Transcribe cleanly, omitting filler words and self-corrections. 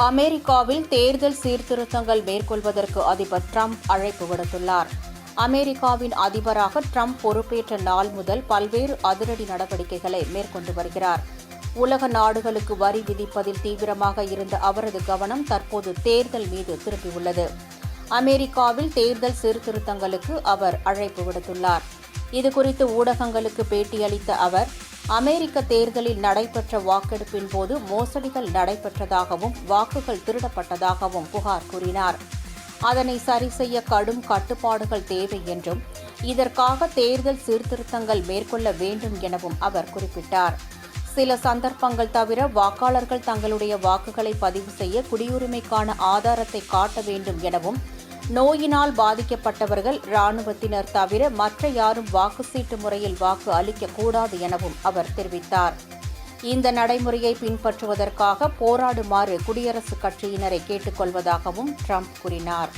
அமெரிக்காவில் தேர்தல் சீர்திருத்தங்கள் மேற்கொள்வதற்கு அதிபர் டிரம்ப் அழைப்பு விடுத்துள்ளார். அமெரிக்காவின் அதிபராக டிரம்ப் பொறுப்பேற்ற நாள் முதல் பல்வேறு அதிரடி நடவடிக்கைகளை மேற்கொண்டு வருகிறார். உலக நாடுகளுக்கு வரி விதிப்பதில் தீவிரமாக இருந்த அவரது கவனம் தற்போது தேர்தல் மீது திரும்பியுள்ளது. அமெரிக்காவில் தேர்தல் சீர்திருத்தங்களுக்கு அவர் அழைப்பு விடுத்துள்ளார். இதுகுறித்து ஊடகங்களுக்கு பேட்டியளித்த அவர், அமெரிக்க தேர்தலில் நடைபெற்ற வாக்கெடுப்பின் போது மோசடிகள் நடைபெற்றதாகவும் வாக்குகள் திருடப்பட்டதாகவும் புகார் கூறினார். அதனை சரி செய்ய கடும் கட்டுப்பாடுகள் தேவை என்றும், இதற்காக தேர்தல் சீர்திருத்தங்கள் மேற்கொள்ள வேண்டும் எனவும் அவர் குறிப்பிட்டார். சில சந்தர்ப்பங்கள் தவிர வாக்காளர்கள் தங்களுடைய வாக்குகளை பதிவு செய்ய குடியுரிமைக்கான ஆதாரத்தை காட்ட வேண்டும் எனவும், நோயினால் பாதிக்கப்பட்டவர்கள், இராணுவத்தினர் தவிர மற்ற யாரும் வாக்குச்சீட்டு முறையில் வாக்கு அளிக்கக்கூடாது எனவும் அவர் தெரிவித்தார். இந்த நடைமுறையை பின்பற்றுவதற்காக போராடுமாறு குடியரசுக் கட்சியினரை கேட்டுக் கொள்வதாகவும் டிரம்ப் கூறினார்.